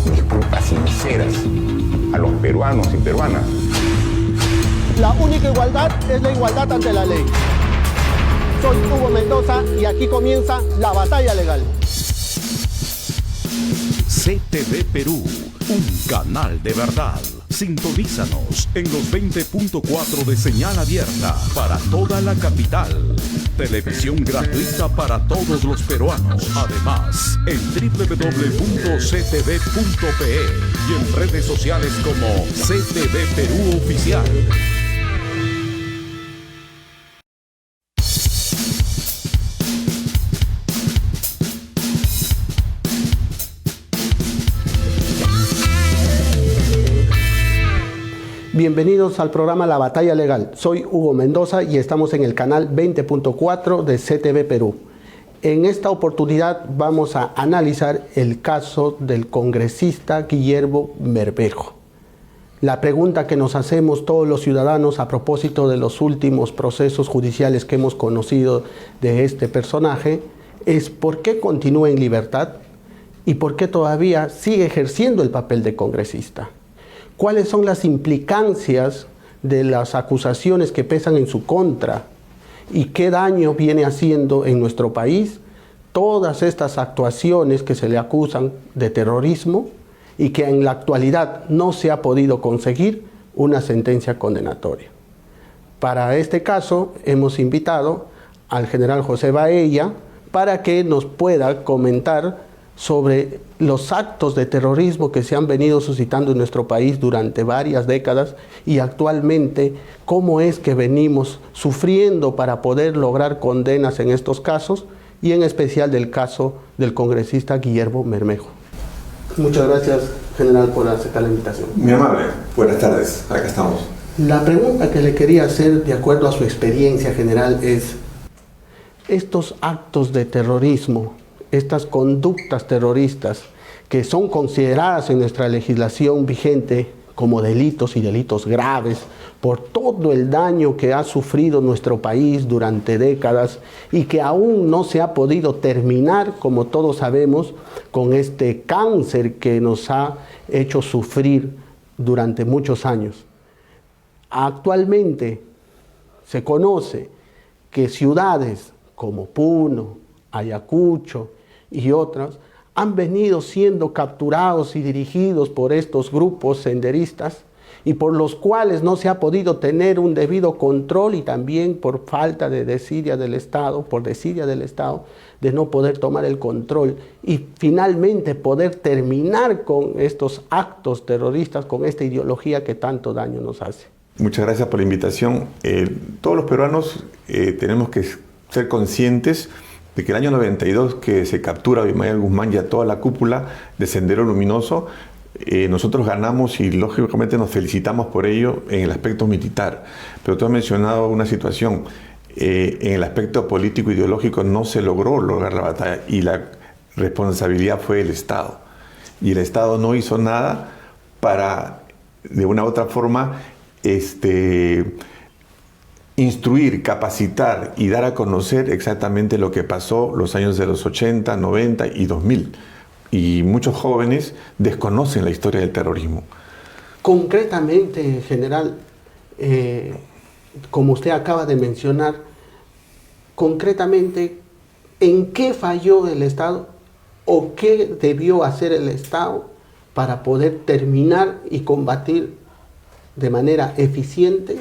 disculpas sinceras a los peruanos y peruanas. La única igualdad es la igualdad ante la ley. Soy Hugo Mendoza y aquí comienza la batalla legal. CTV Perú, un canal de verdad. Sintonízanos en los 20.4 de señal abierta para toda la capital. Televisión gratuita para todos los peruanos. Además, en www.ctv.pe y en redes sociales como CTV Perú Oficial. Bienvenidos al programa La Batalla Legal. Soy Hugo Mendoza y estamos en el canal 20.4 de CTV Perú. En esta oportunidad vamos a analizar el caso del congresista Guillermo Bermejo. La pregunta que nos hacemos todos los ciudadanos a propósito de los últimos procesos judiciales que hemos conocido de este personaje es ¿por qué continúa en libertad y por qué todavía sigue ejerciendo el papel de congresista? ¿Cuáles son las implicancias de las acusaciones que pesan en su contra? ¿Y qué daño viene haciendo en nuestro país todas estas actuaciones que se le acusan de terrorismo y que en la actualidad no se ha podido conseguir una sentencia condenatoria? Para este caso hemos invitado al general José Baella para que nos pueda comentar sobre los actos de terrorismo que se han venido suscitando en nuestro país durante varias décadas y actualmente cómo es que venimos sufriendo para poder lograr condenas en estos casos y en especial del caso del congresista Guillermo Bermejo. Muchas gracias, general, por aceptar la invitación. Muy amable. Buenas tardes. Acá estamos. La pregunta que le quería hacer, de acuerdo a su experiencia general, es estos actos de terrorismo, estas conductas terroristas que son consideradas en nuestra legislación vigente como delitos y delitos graves por todo el daño que ha sufrido nuestro país durante décadas y que aún no se ha podido terminar, como todos sabemos, con este cáncer que nos ha hecho sufrir durante muchos años. Actualmente se conoce que ciudades como Puno, Ayacucho y otras han venido siendo capturados y dirigidos por estos grupos senderistas y por los cuales no se ha podido tener un debido control y también por falta de desidia del Estado, de no poder tomar el control y finalmente poder terminar con estos actos terroristas, con esta ideología que tanto daño nos hace. Muchas gracias por la invitación. Todos los peruanos tenemos que ser conscientes de que el año 92 que se captura a Abimael Guzmán y a toda la cúpula de Sendero Luminoso, nosotros ganamos y lógicamente nos felicitamos por ello en el aspecto militar. Pero tú has mencionado una situación, en el aspecto político ideológico no se logró lograr la batalla y la responsabilidad fue el Estado. Y el Estado no hizo nada para, de una u otra forma, instruir, capacitar y dar a conocer exactamente lo que pasó los años de los 80, 90 y 2000. Y muchos jóvenes desconocen la historia del terrorismo. Concretamente, general, como usted acaba de mencionar, concretamente, ¿en qué falló el Estado o qué debió hacer el Estado para poder terminar y combatir de manera eficiente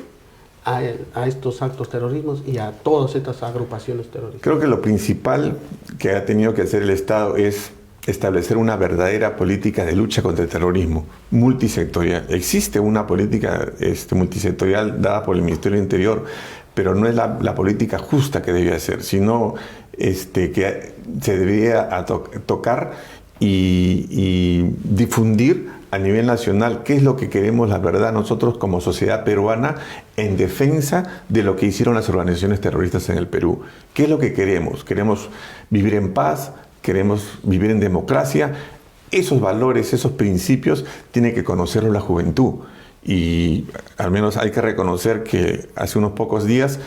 a estos actos terrorismos y a todas estas agrupaciones terroristas? Creo que lo principal que ha tenido que hacer el Estado es establecer una verdadera política de lucha contra el terrorismo multisectorial. Existe una política multisectorial dada por el Ministerio del Interior, pero no es la política justa que debía ser, sino que se debería tocar y difundir a nivel nacional qué es lo que queremos, la verdad, nosotros como sociedad peruana en defensa de lo que hicieron las organizaciones terroristas en el Perú. ¿Qué es lo que queremos? Queremos vivir en paz, queremos vivir en democracia. Esos valores, esos principios, tiene que conocerlos la juventud. Y al menos hay que reconocer que hace unos pocos días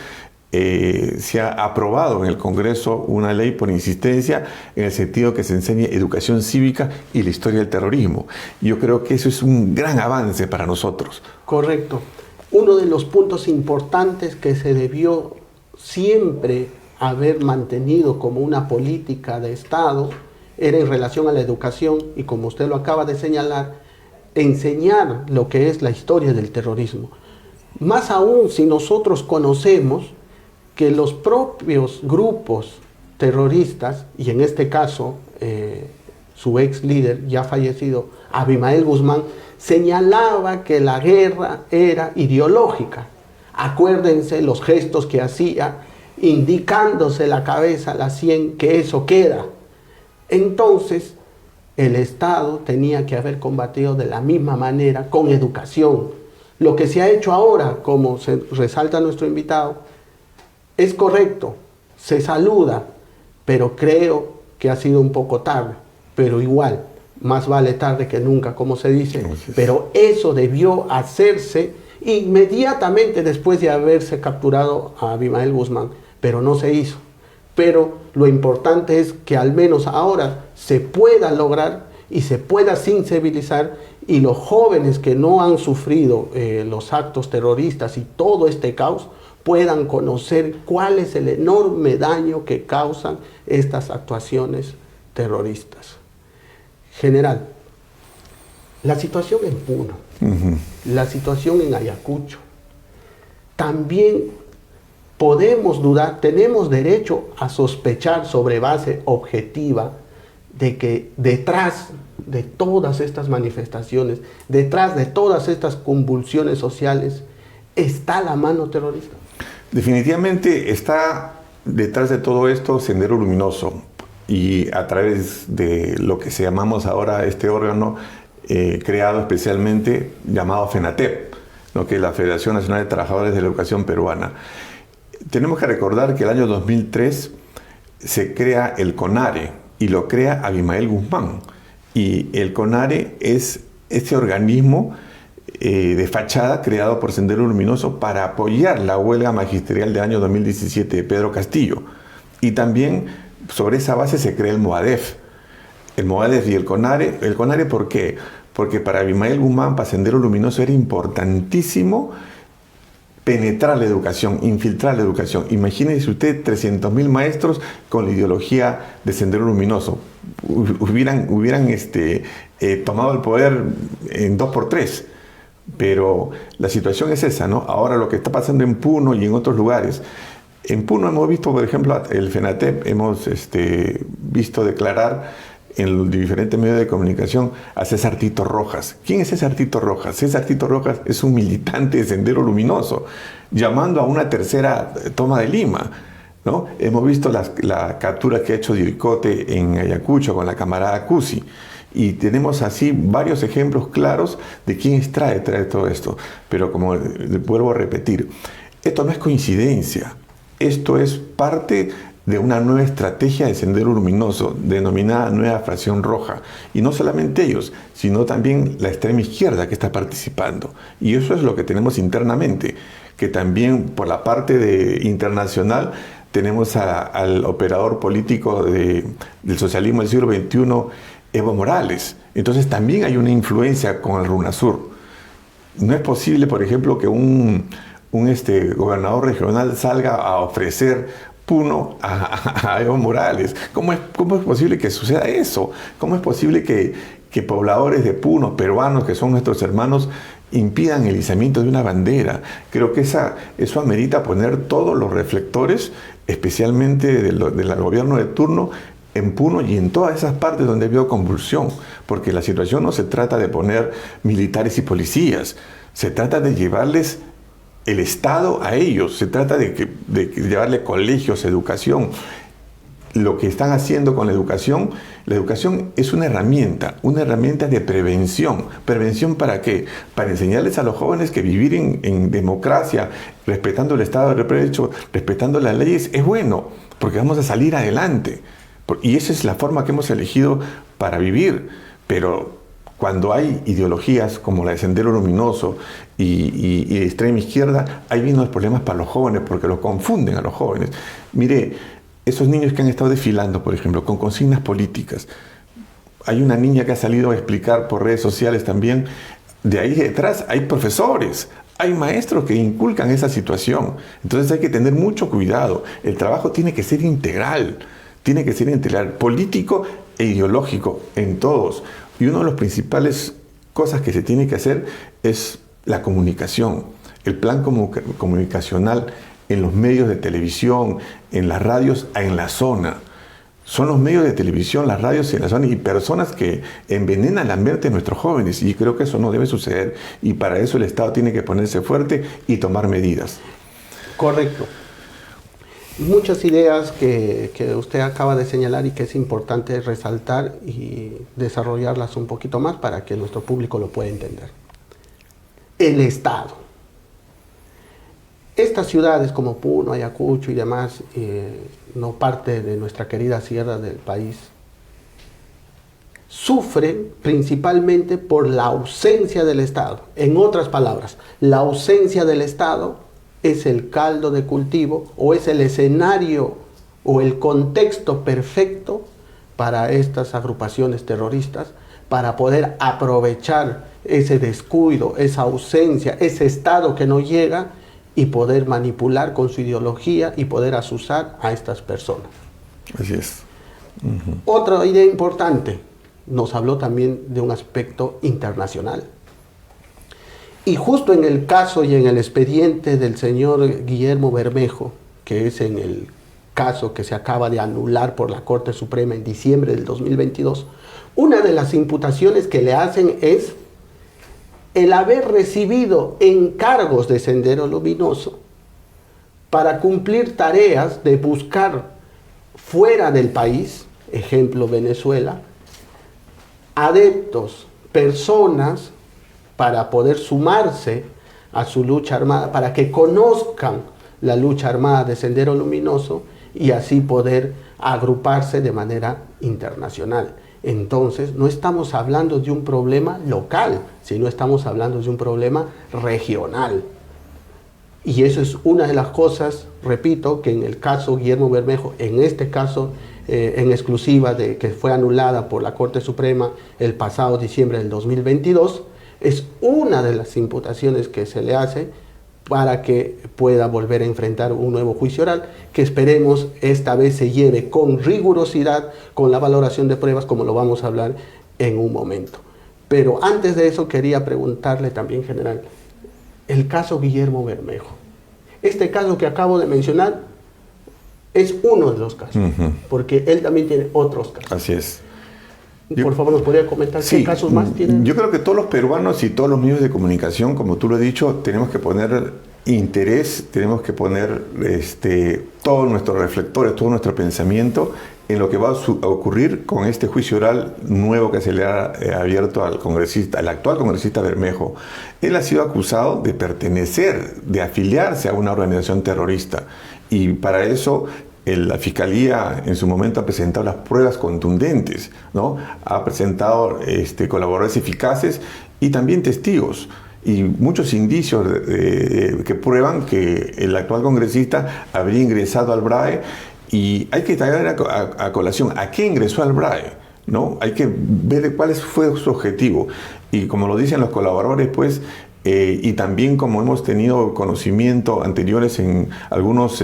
se ha aprobado en el Congreso una ley por insistencia en el sentido que se enseñe educación cívica y la historia del terrorismo. Yo creo que eso es un gran avance para nosotros. Correcto. Uno de los puntos importantes que se debió siempre haber mantenido como una política de Estado era en relación a la educación y, como usted lo acaba de señalar, enseñar lo que es la historia del terrorismo. Más aún si nosotros conocemos que los propios grupos terroristas, y en este caso su ex líder ya fallecido, Abimael Guzmán, señalaba que la guerra era ideológica. Acuérdense los gestos que hacía, indicándose la cabeza, la sien, que eso queda. Entonces, el Estado tenía que haber combatido de la misma manera con educación. Lo que se ha hecho ahora, como se resalta nuestro invitado, es correcto, se saluda, pero creo que ha sido un poco tarde. Pero igual, más vale tarde que nunca, como se dice. Pero eso debió hacerse inmediatamente después de haberse capturado a Abimael Guzmán, pero no se hizo. Pero lo importante es que al menos ahora se pueda lograr y se pueda sensibilizar, y los jóvenes que no han sufrido los actos terroristas y todo este caos puedan conocer cuál es el enorme daño que causan estas actuaciones terroristas. General, la situación en Puno, la situación en Ayacucho, también podemos dudar, tenemos derecho a sospechar sobre base objetiva de que detrás de todas estas manifestaciones, detrás de todas estas convulsiones sociales, está la mano terrorista. Definitivamente está detrás de todo esto Sendero Luminoso, y a través de lo que se llamamos ahora este órgano creado especialmente llamado FENATEP, ¿no?, que es la Federación Nacional de Trabajadores de la Educación Peruana. Tenemos que recordar que el año 2003 se crea el CONARE y lo crea Abimael Guzmán, y el CONARE es este organismo de fachada creado por Sendero Luminoso para apoyar la huelga magisterial del año 2017 de Pedro Castillo. Y también sobre esa base se crea el MOADEF. El MOADEF y el CONARE, ¿por qué? Porque para Abimael Guzmán, para Sendero Luminoso, era importantísimo penetrar la educación, infiltrar la educación. Imagínense usted 300.000 maestros con la ideología de Sendero Luminoso. Hubieran tomado el poder en 2x3. Pero la situación es esa, ¿no? Ahora lo que está pasando en Puno y en otros lugares. En Puno hemos visto, por ejemplo, el FENATEP, hemos visto declarar en los diferentes medios de comunicación a César Tito Rojas. ¿Quién es César Tito Rojas? César Tito Rojas es un militante de Sendero Luminoso, llamando a una tercera toma de Lima, ¿no? Hemos visto la captura que ha hecho Diricote en Ayacucho con la camarada Cusi. Y tenemos así varios ejemplos claros de quién trae todo esto. Pero como vuelvo a repetir, esto no es coincidencia. Esto es parte de una nueva estrategia de Sendero Luminoso, denominada Nueva Fracción Roja. Y no solamente ellos, sino también la extrema izquierda que está participando. Y eso es lo que tenemos internamente, que también por la parte internacional tenemos al operador político del socialismo del siglo XXI, Evo Morales. Entonces también hay una influencia con el RUNASUR. No es posible, por ejemplo, que un gobernador regional salga a ofrecer Puno a Evo Morales. ¿Cómo es posible que suceda eso? ¿Cómo es posible que pobladores de Puno, peruanos, que son nuestros hermanos, impidan el izamiento de una bandera? Creo que eso amerita poner todos los reflectores, especialmente del gobierno de turno, en Puno y en todas esas partes donde veo convulsión, porque la situación no se trata de poner militares y policías, se trata de llevarles el Estado a ellos, se trata de llevarle colegios, educación. Lo que están haciendo con la educación es una herramienta de prevención. ¿Prevención para qué? Para enseñarles a los jóvenes que vivir en democracia, respetando el Estado de Derecho, respetando las leyes, es bueno, porque vamos a salir adelante. Y esa es la forma que hemos elegido para vivir. Pero cuando hay ideologías como la de Sendero Luminoso y de extrema izquierda, ahí vienen los problemas para los jóvenes, porque los confunden a los jóvenes. Mire, esos niños que han estado desfilando, por ejemplo, con consignas políticas. Hay una niña que ha salido a explicar por redes sociales también. De ahí detrás hay profesores, hay maestros que inculcan esa situación. Entonces hay que tener mucho cuidado. El trabajo tiene que ser integral, político e ideológico en todos. Y una de las principales cosas que se tiene que hacer es la comunicación, el plan comunicacional en los medios de televisión, en las radios, en la zona. Son los medios de televisión, las radios en la zona y personas que envenenan la mente de nuestros jóvenes, y creo que eso no debe suceder, y para eso el Estado tiene que ponerse fuerte y tomar medidas. Correcto. Muchas ideas que usted acaba de señalar y que es importante resaltar y desarrollarlas un poquito más para que nuestro público lo pueda entender. El Estado. Estas ciudades como Puno, Ayacucho y demás, no parte de nuestra querida sierra del país, sufren principalmente por la ausencia del Estado. En otras palabras, la ausencia del Estado es el caldo de cultivo o es el escenario o el contexto perfecto para estas agrupaciones terroristas para poder aprovechar ese descuido, esa ausencia, ese Estado que no llega y poder manipular con su ideología y poder asusar a estas personas. Así es. Otra idea importante, nos habló también de un aspecto internacional. Y justo en el caso y en el expediente del señor Guillermo Bermejo, que es en el caso que se acaba de anular por la Corte Suprema en diciembre del 2022, una de las imputaciones que le hacen es el haber recibido encargos de Sendero Luminoso para cumplir tareas de buscar fuera del país, ejemplo Venezuela, adeptos, personas para poder sumarse a su lucha armada, para que conozcan la lucha armada de Sendero Luminoso y así poder agruparse de manera internacional. Entonces, no estamos hablando de un problema local, sino estamos hablando de un problema regional. Y eso es una de las cosas, repito, que en el caso Guillermo Bermejo, en este caso en exclusiva de que fue anulada por la Corte Suprema el pasado diciembre del 2022, es una de las imputaciones que se le hace para que pueda volver a enfrentar un nuevo juicio oral, que esperemos esta vez se lleve con rigurosidad, con la valoración de pruebas, como lo vamos a hablar en un momento. Pero antes de eso quería preguntarle también, general, el caso Guillermo Bermejo. Este caso que acabo de mencionar es uno de los casos, porque él también tiene otros casos. Así es. Por favor, ¿nos podría comentar qué casos más tienen? Yo creo que todos los peruanos y todos los medios de comunicación, como tú lo has dicho, tenemos que poner interés, tenemos que poner todos nuestros reflectores, todo nuestro pensamiento en lo que va a ocurrir con este juicio oral nuevo que se le ha abierto al congresista, al actual congresista Bermejo. Él ha sido acusado de pertenecer, de afiliarse a una organización terrorista, y para eso la Fiscalía en su momento ha presentado las pruebas contundentes, ¿no? Ha presentado colaboradores eficaces y también testigos y muchos indicios que prueban que el actual congresista habría ingresado al BRAE, y hay que traer a colación a qué ingresó al BRAE, ¿no? Hay que ver cuál fue su objetivo, y como lo dicen los colaboradores, pues, y también como hemos tenido conocimiento anteriores en algunos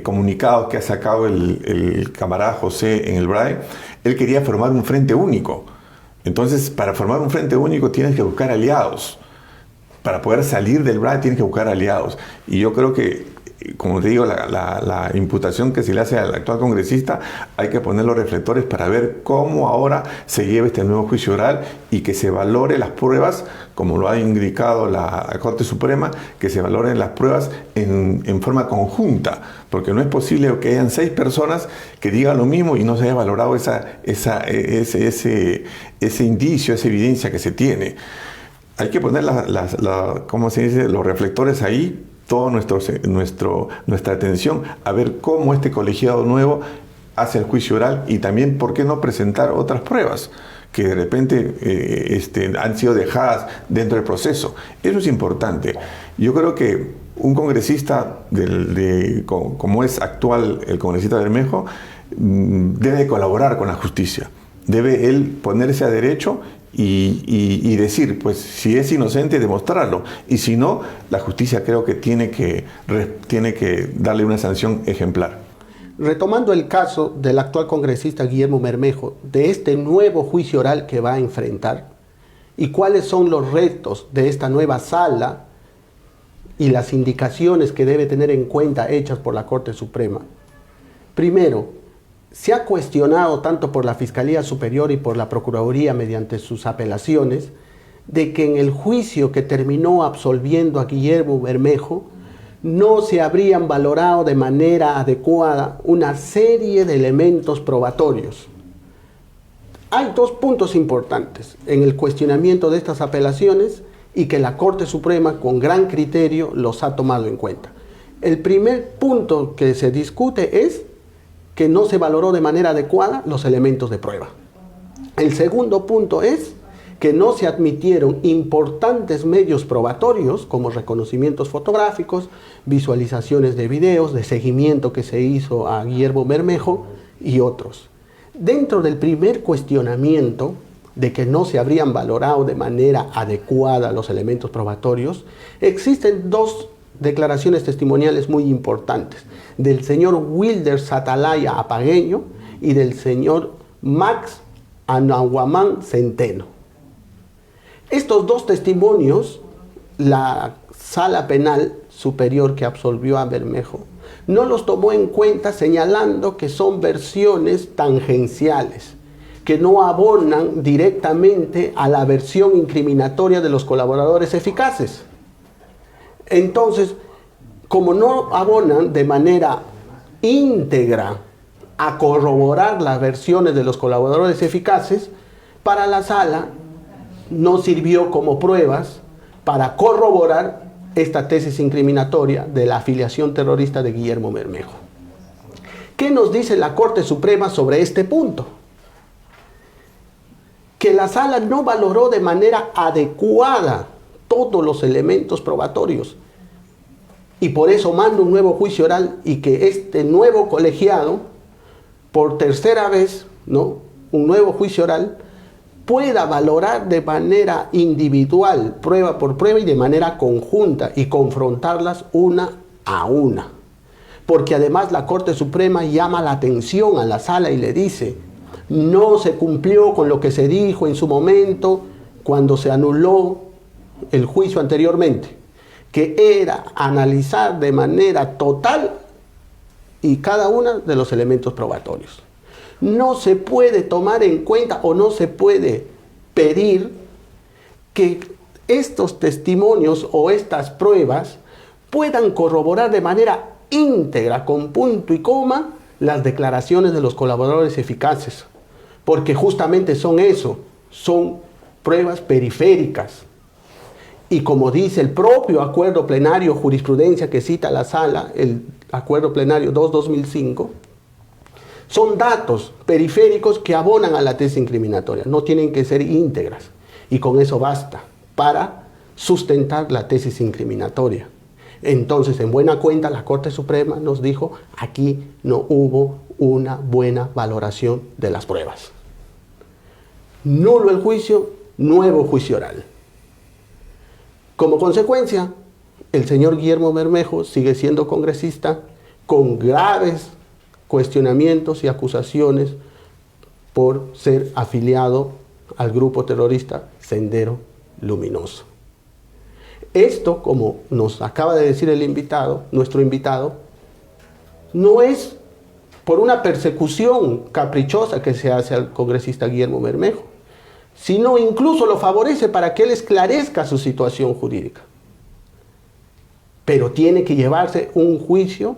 comunicados que ha sacado el camarada José en el BRAE, él quería formar un frente único. Entonces, para formar un frente único tienes que buscar aliados. Para poder salir del BRAE tienes que buscar aliados. Y yo creo que, como te digo, la imputación que se le hace al actual congresista, hay que poner los reflectores para ver cómo ahora se lleva este nuevo juicio oral y que se valore las pruebas, como lo ha indicado la Corte Suprema, que se valoren las pruebas en forma conjunta, porque no es posible que hayan 6 personas que digan lo mismo y no se haya valorado ese indicio, esa evidencia que se tiene. Hay que poner ¿cómo se dice?, los reflectores ahí, toda nuestra atención a ver cómo este colegiado nuevo hace el juicio oral, y también por qué no presentar otras pruebas que de repente han sido dejadas dentro del proceso. Eso es importante. Yo creo que un congresista como es actual el congresista Bermejo debe colaborar con la justicia. Debe él ponerse a derecho y decir, pues si es inocente, demostrarlo. Y si no, la justicia creo que tiene que darle una sanción ejemplar. Retomando el caso del actual congresista Guillermo Bermejo, de este nuevo juicio oral que va a enfrentar, y cuáles son los retos de esta nueva sala y las indicaciones que debe tener en cuenta hechas por la Corte Suprema. Primero, se ha cuestionado tanto por la Fiscalía Superior y por la Procuraduría mediante sus apelaciones de que en el juicio que terminó absolviendo a Guillermo Bermejo no se habrían valorado de manera adecuada una serie de elementos probatorios. Hay dos puntos importantes en el cuestionamiento de estas apelaciones y que la Corte Suprema con gran criterio los ha tomado en cuenta. El primer punto que se discute es que no se valoró de manera adecuada los elementos de prueba. El segundo punto es que no se admitieron importantes medios probatorios como reconocimientos fotográficos, visualizaciones de videos, de seguimiento que se hizo a Guillermo Bermejo y otros. Dentro del primer cuestionamiento de que no se habrían valorado de manera adecuada los elementos probatorios, existen dos declaraciones testimoniales muy importantes, del señor Wilder Satalaya Apagueño y del señor Max Anahuamán Centeno. Estos dos testimonios, la Sala Penal Superior que absolvió a Bermejo, no los tomó en cuenta señalando que son versiones tangenciales, que no abonan directamente a la versión incriminatoria de los colaboradores eficaces. Entonces, como no abonan de manera íntegra a corroborar las versiones de los colaboradores eficaces, para la sala no sirvió como pruebas para corroborar esta tesis incriminatoria de la afiliación terrorista de Guillermo Bermejo. ¿Qué nos dice la Corte Suprema sobre este punto? Que la sala no valoró de manera adecuada todos los elementos probatorios y por eso manda un nuevo juicio oral y que este nuevo colegiado, por tercera vez, un nuevo juicio oral, pueda valorar de manera individual, prueba por prueba y de manera conjunta y confrontarlas una a una. Porque además la Corte Suprema llama la atención a la sala y le dice: no se cumplió con lo que se dijo en su momento cuando se anuló el juicio anteriormente, que era analizar de manera total y cada uno de los elementos probatorios. No se puede tomar en cuenta o no se puede pedir que estos testimonios o estas pruebas puedan corroborar de manera íntegra, con punto y coma, las declaraciones de los colaboradores eficaces, porque justamente son eso, son pruebas periféricas. Y como dice el propio acuerdo plenario, jurisprudencia que cita la sala, el acuerdo plenario 2/2005, son datos periféricos que abonan a la tesis incriminatoria, no tienen que ser íntegras. Y con eso basta para sustentar la tesis incriminatoria. Entonces, en buena cuenta, la Corte Suprema nos dijo: aquí no hubo una buena valoración de las pruebas. Nulo el juicio, nuevo juicio oral. Como consecuencia, el señor Guillermo Bermejo sigue siendo congresista con graves cuestionamientos y acusaciones por ser afiliado al grupo terrorista Sendero Luminoso. Esto, como nos acaba de decir el invitado, nuestro invitado, no es por una persecución caprichosa que se hace al congresista Guillermo Bermejo, sino incluso lo favorece para que él esclarezca su situación jurídica. Pero tiene que llevarse un juicio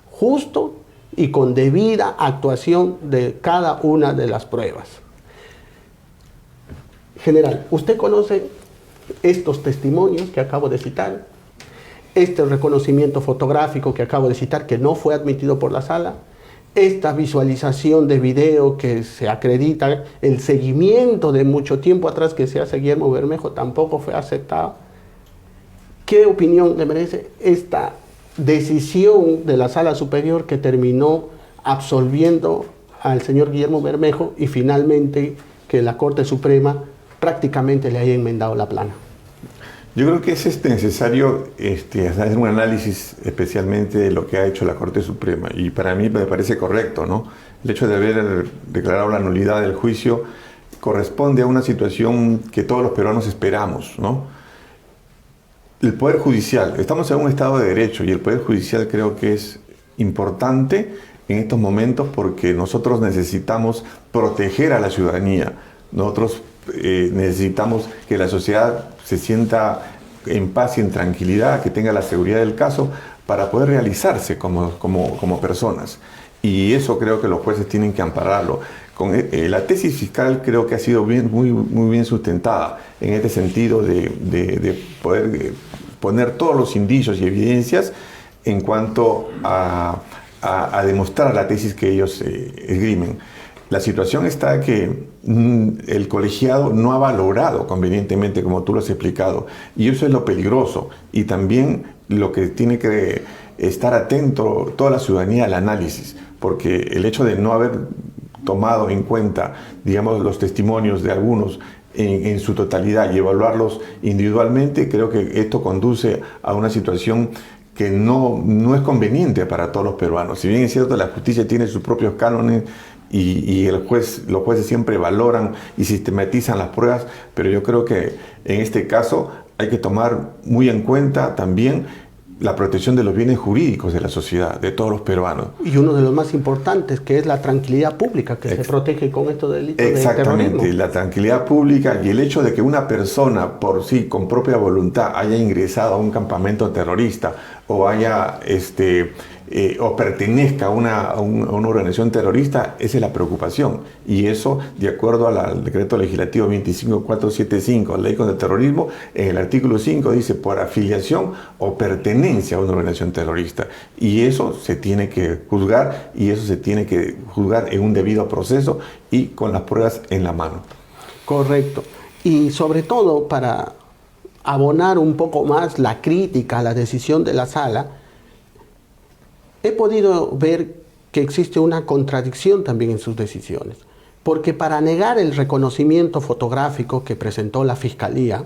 justo y con debida actuación de cada una de las pruebas. General, ¿usted conoce estos testimonios que acabo de citar? Este reconocimiento fotográfico que acabo de citar, que no fue admitido por la sala. esta visualización de video que se acredita, el seguimiento de mucho tiempo atrás que se hace Guillermo Bermejo tampoco fue aceptado. ¿Qué opinión le merece esta decisión de la Sala Superior que terminó absolviendo al señor Guillermo Bermejo y finalmente que la Corte Suprema prácticamente le haya enmendado la plana? Yo creo que es necesario hacer un análisis especialmente de lo que ha hecho la Corte Suprema, y para mí me parece correcto, ¿no? El hecho de haber declarado la nulidad del juicio corresponde a una situación que todos los peruanos esperamos, ¿no? El Poder Judicial, estamos en un Estado de Derecho y el Poder Judicial creo que es importante en estos momentos porque nosotros necesitamos proteger a la ciudadanía, nosotros necesitamos que la sociedad se sienta en paz y en tranquilidad, que tenga la seguridad del caso para poder realizarse como personas. Y eso creo que los jueces tienen que ampararlo. La tesis fiscal creo que ha sido muy bien sustentada en este sentido de poder poner todos los indicios y evidencias en cuanto a demostrar la tesis que ellos esgrimen. La situación está que el colegiado no ha valorado convenientemente, como tú lo has explicado, y eso es lo peligroso. Y también lo que tiene que estar atento toda la ciudadanía al análisis, porque el hecho de no haber tomado en cuenta, digamos, los testimonios de algunos en su totalidad y evaluarlos individualmente, creo que esto conduce a una situación que no es conveniente para todos los peruanos. Si bien es cierto, la justicia tiene sus propios cánones y los jueces siempre valoran y sistematizan las pruebas, pero yo creo que en este caso hay que tomar muy en cuenta también la protección de los bienes jurídicos de la sociedad, de todos los peruanos. Y uno de los más importantes, que es la tranquilidad pública, que se protege con estos delitos de terrorismo. Exactamente, la tranquilidad pública y el hecho de que una persona por sí, con propia voluntad, haya ingresado a un campamento terrorista o haya o pertenezca a una organización terrorista, esa es la preocupación. Y eso, de acuerdo al decreto legislativo 25475, ley contra el terrorismo, en el artículo 5 dice por afiliación o pertenencia a una organización terrorista. Y eso se tiene que juzgar, y eso se tiene que juzgar en un debido proceso y con las pruebas en la mano. Correcto. Y sobre todo, para abonar un poco más la crítica a la decisión de la sala, he podido ver que existe una contradicción también en sus decisiones, porque para negar el reconocimiento fotográfico que presentó la Fiscalía,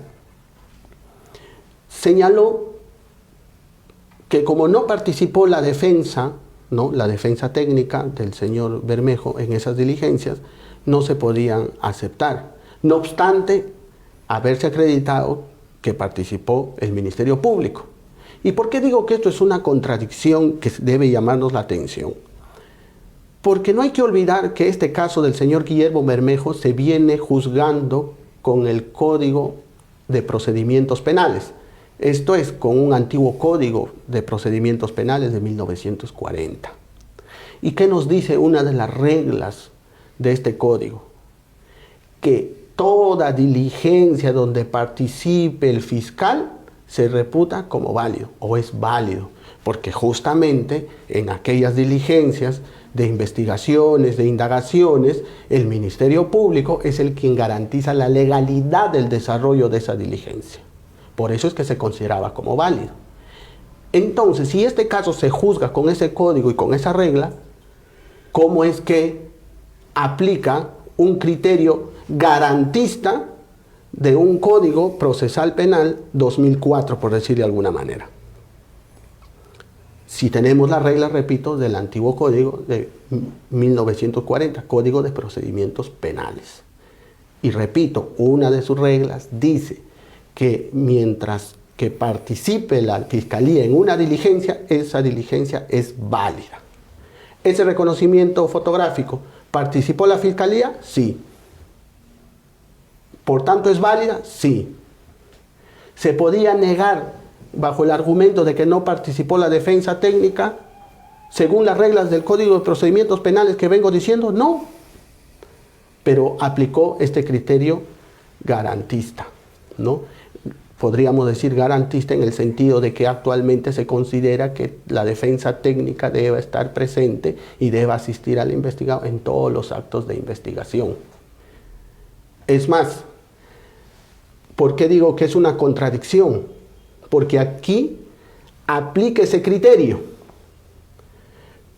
señaló que como no participó la defensa técnica del señor Bermejo en esas diligencias, no se podían aceptar. No obstante, haberse acreditado que participó el Ministerio Público. ¿Y por qué digo que esto es una contradicción que debe llamarnos la atención? Porque no hay que olvidar que este caso del señor Guillermo Bermejo se viene juzgando con el Código de Procedimientos Penales. Esto es, con un antiguo Código de Procedimientos Penales de 1940. ¿Y qué nos dice una de las reglas de este código? Que toda diligencia donde participe el fiscal se reputa como válido o es válido, porque justamente en aquellas diligencias de investigaciones, de indagaciones, el Ministerio Público es el quien garantiza la legalidad del desarrollo de esa diligencia. Por eso es que se consideraba como válido. Entonces, si este caso se juzga con ese código y con esa regla, ¿cómo es que aplica un criterio garantista de un Código Procesal Penal 2004, por decir de alguna manera? Si tenemos la regla, repito, del antiguo Código de 1940, Código de Procedimientos Penales. Y repito, una de sus reglas dice que mientras que participe la Fiscalía en una diligencia, esa diligencia es válida. Ese reconocimiento fotográfico, ¿participó la Fiscalía? Sí. ¿Por tanto es válida? Sí. ¿Se podía negar bajo el argumento de que no participó la defensa técnica según las reglas del Código de Procedimientos Penales que vengo diciendo? No. Pero aplicó este criterio garantista, ¿no? podríamos decir garantista en el sentido de que actualmente se considera que la defensa técnica debe estar presente y debe asistir al investigado en todos los actos de investigación. Es más, ¿por qué digo que es una contradicción? Porque aquí aplica ese criterio,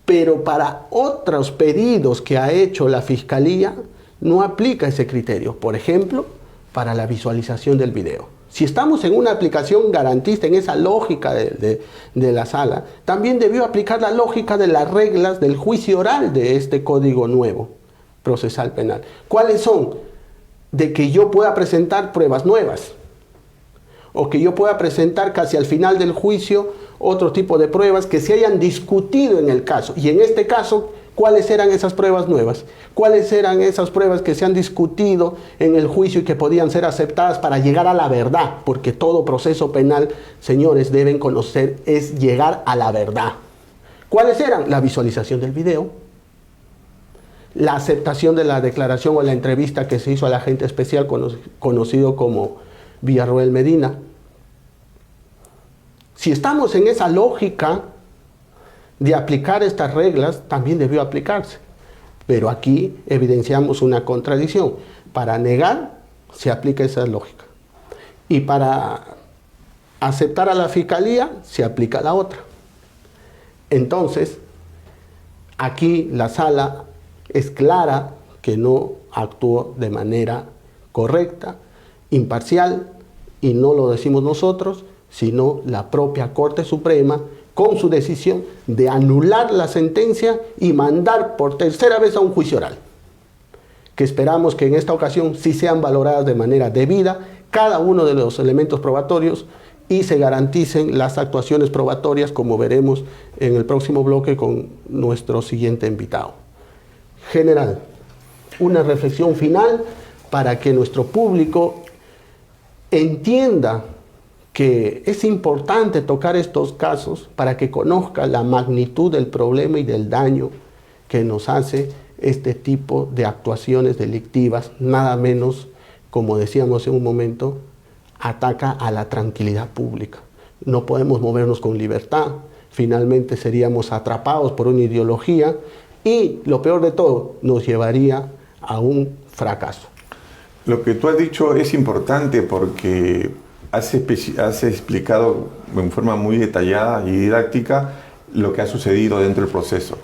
pero para otros pedidos que ha hecho la Fiscalía no aplica ese criterio. Por ejemplo, para la visualización del video. Si estamos en una aplicación garantista, en esa lógica de la sala, también debió aplicar la lógica de las reglas del juicio oral de este código nuevo procesal penal. ¿Cuáles son? De que yo pueda presentar pruebas nuevas, o que yo pueda presentar casi al final del juicio otro tipo de pruebas que se hayan discutido en el caso. Y en este caso, ¿cuáles eran esas pruebas nuevas? ¿Cuáles eran esas pruebas que se han discutido en el juicio y que podían ser aceptadas para llegar a la verdad? Porque todo proceso penal, señores, deben conocer, es llegar a la verdad. ¿Cuáles eran? La visualización del video, la aceptación de la declaración o la entrevista que se hizo al agente especial conocido como Villarroel Medina. Si estamos en esa lógica de aplicar estas reglas, también debió aplicarse. Pero aquí evidenciamos una contradicción. Para negar, se aplica esa lógica. Y para aceptar a la Fiscalía, se aplica la otra. Entonces, aquí la sala es clara que no actuó de manera correcta, imparcial, y no lo decimos nosotros, sino la propia Corte Suprema, con su decisión de anular la sentencia y mandar por tercera vez a un juicio oral, que esperamos que en esta ocasión sí sean valoradas de manera debida cada uno de los elementos probatorios y se garanticen las actuaciones probatorias, como veremos en el próximo bloque con nuestro siguiente invitado. General, una reflexión final para que nuestro público entienda que es importante tocar estos casos para que conozca la magnitud del problema y del daño que nos hace este tipo de actuaciones delictivas, nada menos, como decíamos en un momento, ataca a la tranquilidad pública. No podemos movernos con libertad, finalmente seríamos atrapados por una ideología y, lo peor de todo, nos llevaría a un fracaso. Lo que tú has dicho es importante porque has explicado en forma muy detallada y didáctica lo que ha sucedido dentro del proceso.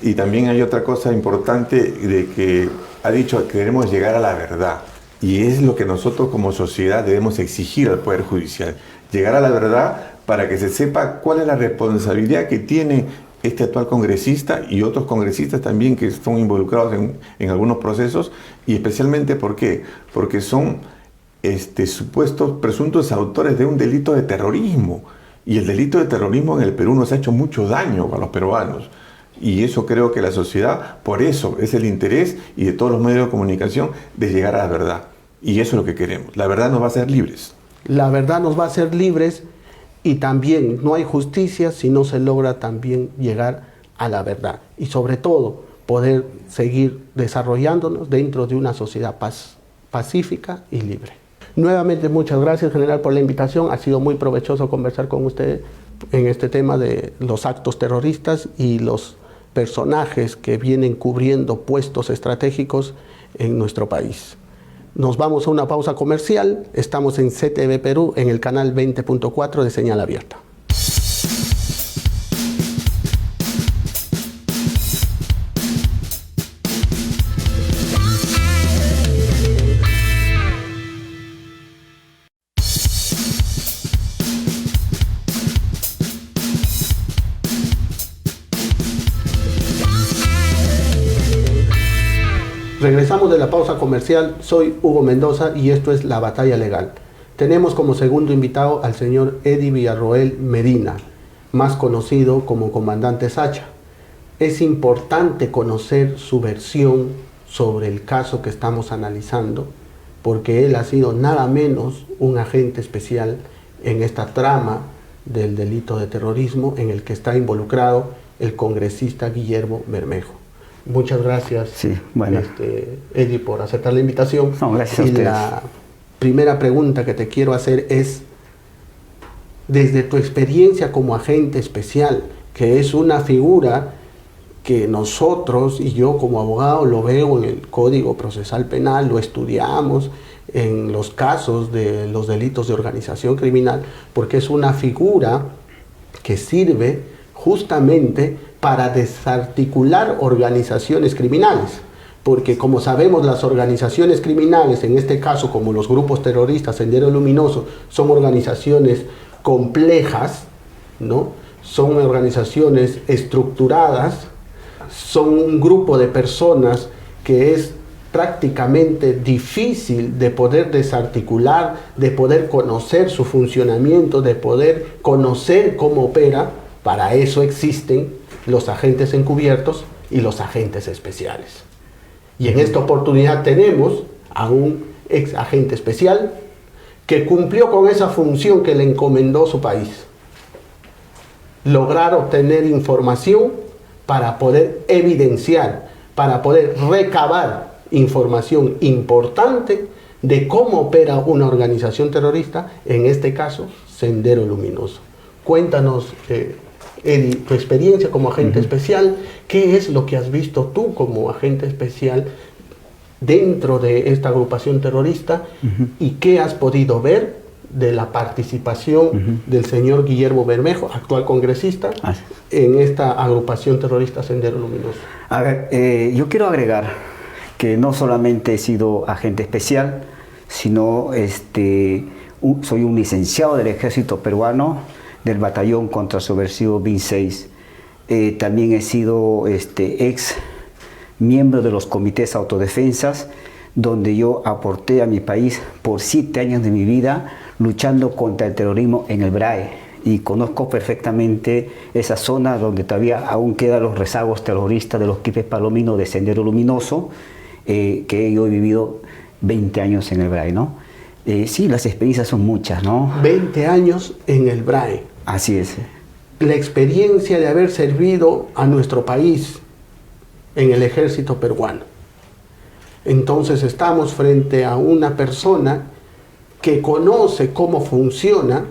Y también hay otra cosa importante de que ha dicho que queremos llegar a la verdad. Y es lo que nosotros como sociedad debemos exigir al Poder Judicial. Llegar a la verdad para que se sepa cuál es la responsabilidad que tiene este actual congresista y otros congresistas también que están involucrados en algunos procesos. Y especialmente, ¿por qué? Porque son supuestos presuntos autores de un delito de terrorismo. Y el delito de terrorismo en el Perú nos ha hecho mucho daño a los peruanos. Y eso creo que la sociedad, por eso es el interés y de todos los medios de comunicación de llegar a la verdad. Y eso es lo que queremos. La verdad nos va a hacer libres. La verdad nos va a hacer libres y también no hay justicia si no se logra también llegar a la verdad. Y sobre todo, poder seguir desarrollándonos dentro de una sociedad pacífica y libre. Nuevamente, muchas gracias, general, por la invitación. Ha sido muy provechoso conversar con usted en este tema de los actos terroristas y los personajes que vienen cubriendo puestos estratégicos en nuestro país. Nos vamos a una pausa comercial. Estamos en CTV Perú, en el canal 20.4 de Señal Abierta. Regresamos de la pausa comercial. Soy Hugo Mendoza y esto es La Batalla Legal. Tenemos como segundo invitado al señor Eddie Villarroel Medina, más conocido como Comandante Sacha. Es importante conocer su versión sobre el caso que estamos analizando, porque él ha sido nada menos un agente especial en esta trama del delito de terrorismo en el que está involucrado el congresista Guillermo Bermejo. Muchas gracias, sí, bueno. Eddie, por aceptar la invitación. No, gracias a ustedes. La primera pregunta que te quiero hacer es, desde tu experiencia como agente especial, que es una figura que nosotros y yo como abogado lo veo en el Código Procesal Penal, lo estudiamos en los casos de los delitos de organización criminal, porque es una figura que sirve justamente para desarticular organizaciones criminales. Porque como sabemos, las organizaciones criminales, en este caso como los grupos terroristas Sendero Luminoso, son organizaciones complejas, ¿no? Son organizaciones estructuradas, son un grupo de personas que es prácticamente difícil de poder desarticular, de poder conocer su funcionamiento, de poder conocer cómo opera. Para eso existen los agentes encubiertos y los agentes especiales. Y en esta oportunidad tenemos a un ex agente especial que cumplió con esa función que le encomendó su país. Lograr obtener información para poder evidenciar, para poder recabar información importante de cómo opera una organización terrorista, en este caso, Sendero Luminoso. Cuéntanos, Eddie, tu experiencia como agente especial, ¿qué es lo que has visto tú como agente especial dentro de esta agrupación terrorista y qué has podido ver de la participación del señor Guillermo Bermejo, actual congresista, en esta agrupación terrorista Sendero Luminoso? A ver, yo quiero agregar que no solamente he sido agente especial, sino soy un licenciado del ejército peruano, del batallón contrasubversivo BIN 6. También he sido ex miembro de los comités autodefensas, donde yo aporté a mi país por 7 años de mi vida luchando contra el terrorismo en el BRAE. Y conozco perfectamente esa zona donde todavía aún quedan los rezagos terroristas de los quipes palominos de Sendero Luminoso, que yo he vivido 20 años en el BRAE, ¿no? Sí, las experiencias son muchas, ¿no? 20 años en el BRAE. Así es. La experiencia de haber servido a nuestro país en el ejército peruano. Entonces estamos frente a una persona que conoce cómo funciona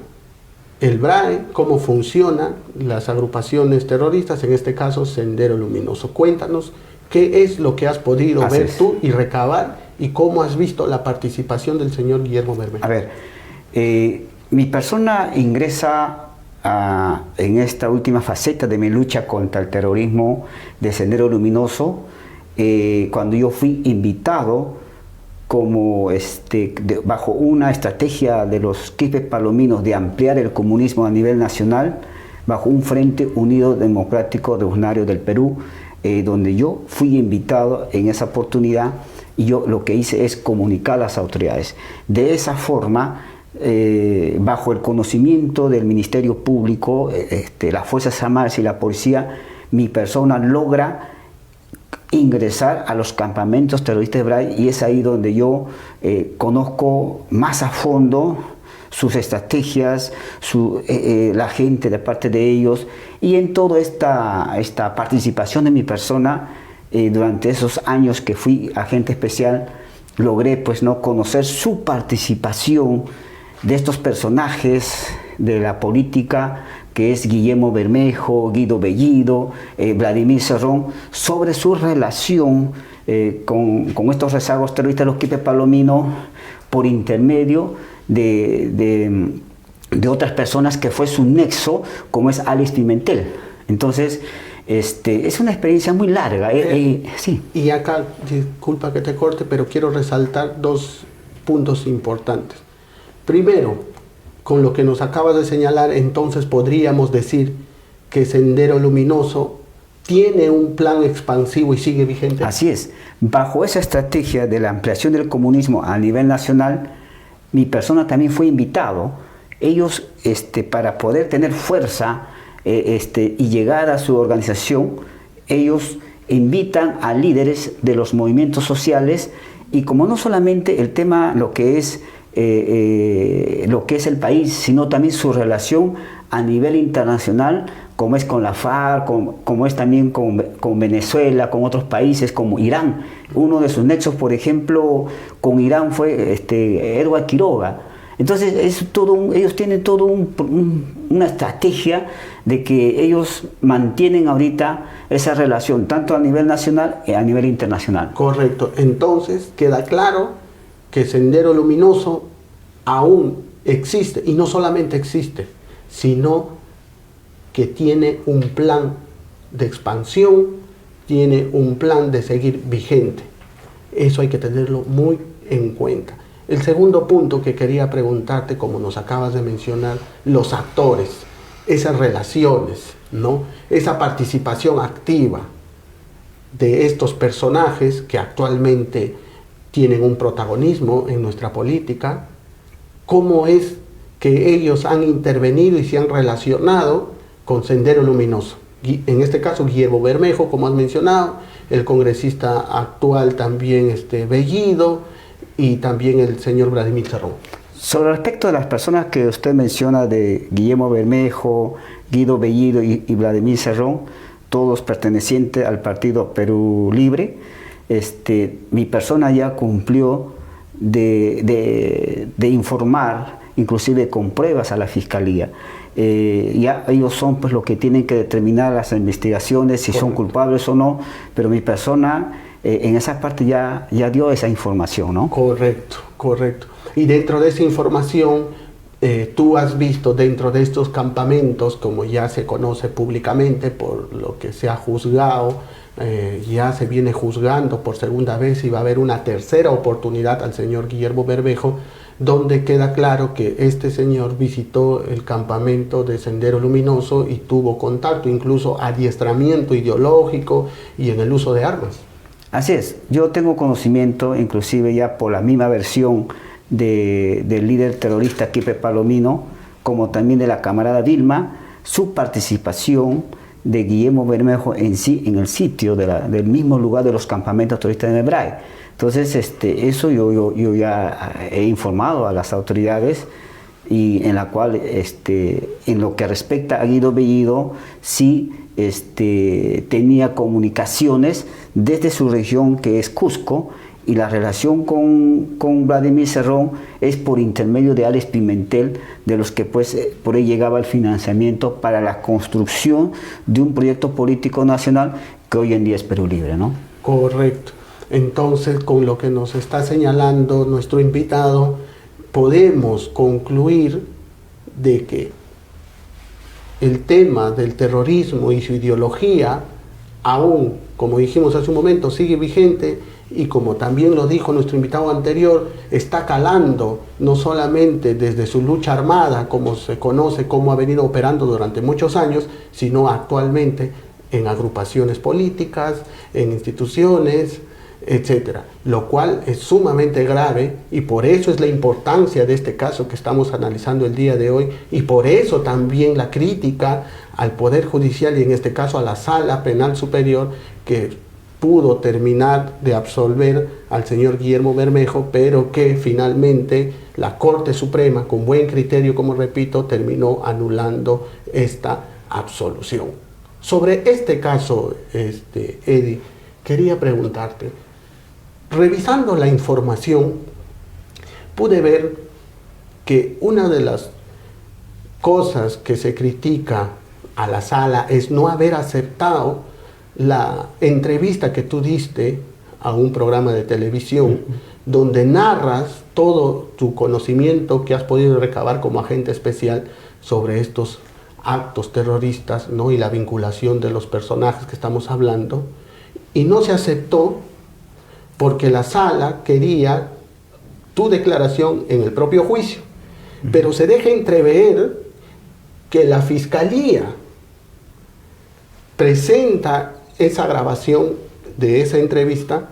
el BRAE, cómo funcionan las agrupaciones terroristas, en este caso Sendero Luminoso. Cuéntanos qué es lo que has podido ver tú y recabar y cómo has visto la participación del señor Guillermo Bermejo. A ver, mi persona ingresa en esta última faceta de mi lucha contra el terrorismo de Sendero Luminoso cuando yo fui invitado como bajo una estrategia de los quipes palominos de ampliar el comunismo a nivel nacional, bajo un Frente Unido Democrático Revolucionario del Perú, donde yo fui invitado en esa oportunidad, y yo lo que hice es comunicar a las autoridades. De esa forma, bajo el conocimiento del Ministerio Público, las Fuerzas Armadas y la policía, mi persona logra ingresar a los campamentos terroristas de BRAE, y es ahí donde yo conozco más a fondo sus estrategias, la gente de parte de ellos, y en toda esta participación de mi persona durante esos años que fui agente especial, logré pues no conocer su participación de estos personajes de la política, que es Guillermo Bermejo, Guido Bellido, Vladimir Cerrón, sobre su relación con estos rezagos terroristas de los quipes palominos por intermedio de otras personas que fue su nexo, como es Alex Pimentel. Entonces, es una experiencia muy larga. Sí. Y acá, disculpa que te corte, pero quiero resaltar 2 puntos importantes. Primero, con lo que nos acabas de señalar, entonces podríamos decir que Sendero Luminoso tiene un plan expansivo y sigue vigente. Así es. Bajo esa estrategia de la ampliación del comunismo a nivel nacional, mi persona también fue invitado. Ellos, para poder tener fuerza y llegar a su organización, ellos invitan a líderes de los movimientos sociales, y como no solamente el tema lo que es el país, sino también su relación a nivel internacional, como es con la FARC, como es también con Venezuela, con otros países como Irán. Uno de sus nexos, por ejemplo, con Irán fue Edward Quiroga. Entonces ellos tienen una estrategia de que ellos mantienen ahorita esa relación, tanto a nivel nacional y a nivel internacional. Correcto. Entonces queda claro que Sendero Luminoso aún existe, y no solamente existe, sino que tiene un plan de expansión, tiene un plan de seguir vigente. Eso hay que tenerlo muy en cuenta. El segundo punto que quería preguntarte, como nos acabas de mencionar, los actores, esas relaciones, ¿no? Esa participación activa de estos personajes que actualmente tienen un protagonismo en nuestra política. ¿Cómo es que ellos han intervenido y se han relacionado con Sendero Luminoso? En este caso, Guillermo Bermejo, como has mencionado, el congresista actual también Bellido, y también el señor Vladimir Cerrón. Sobre respecto de las personas que usted menciona, de Guillermo Bermejo, Guido Bellido y Vladimir Cerrón, todos pertenecientes al partido Perú Libre, mi persona ya cumplió de informar, inclusive con pruebas, a la Fiscalía. Ya ellos son pues los que tienen que determinar las investigaciones, si son culpables o no, pero mi persona en esa parte ya dio esa información, ¿no? Correcto, correcto. Y dentro de esa información, tú has visto dentro de estos campamentos, como ya se conoce públicamente por lo que se ha juzgado, ya se viene juzgando por segunda vez, y va a haber una tercera oportunidad al señor Guillermo Bermejo, donde queda claro que este señor visitó el campamento de Sendero Luminoso y tuvo contacto, incluso adiestramiento ideológico y en el uso de armas. Así es, yo tengo conocimiento, inclusive ya por la misma versión del líder terrorista Quipe Palomino, como también de la camarada Vilma, su participación de Guillermo Bermejo en sí, en el sitio del mismo lugar de los campamentos terroristas de Membray. Entonces, eso yo ya he informado a las autoridades, y en la cual, en lo que respecta a Guido Bellido, sí tenía comunicaciones desde su región, que es Cusco, y la relación con Vladimir Cerrón es por intermedio de Alex Pimentel, de los que pues por ahí llegaba el financiamiento para la construcción de un proyecto político nacional que hoy en día es Perú Libre, ¿no? Correcto. Entonces, con lo que nos está señalando nuestro invitado, podemos concluir de que el tema del terrorismo y su ideología aún, como dijimos hace un momento, sigue vigente, y como también lo dijo nuestro invitado anterior, está calando no solamente desde su lucha armada, como se conoce, cómo ha venido operando durante muchos años, sino actualmente en agrupaciones políticas, en instituciones, etcétera, lo cual es sumamente grave, y por eso es la importancia de este caso que estamos analizando el día de hoy, y por eso también la crítica al Poder Judicial, y en este caso a la Sala Penal Superior, que pudo terminar de absolver al señor Guillermo Bermejo, pero que finalmente la Corte Suprema, con buen criterio, como repito, terminó anulando esta absolución. Sobre este caso, Eddie, quería preguntarte, revisando la información, pude ver que una de las cosas que se critica a la sala es no haber aceptado la entrevista que tú diste a un programa de televisión, donde narras todo tu conocimiento que has podido recabar como agente especial sobre estos actos terroristas, ¿no? Y la vinculación de los personajes que estamos hablando, y no se aceptó porque la sala quería tu declaración en el propio juicio, pero se deja entrever que la Fiscalía presenta esa grabación de esa entrevista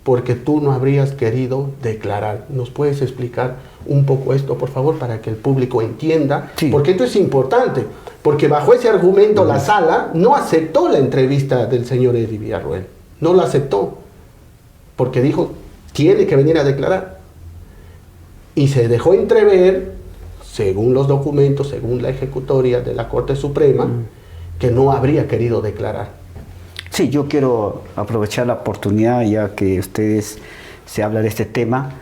porque tú no habrías querido declarar. ¿Nos puedes explicar un poco esto, por favor, para que el público entienda? Sí. Porque esto es importante, porque bajo ese argumento la sala no aceptó la entrevista del señor Eddie Villarroel, no la aceptó, porque dijo, tiene que venir a declarar. Y se dejó entrever, según los documentos, según la ejecutoria de la Corte Suprema, que no habría querido declarar. Sí, yo quiero aprovechar la oportunidad, ya que ustedes se habla de este tema,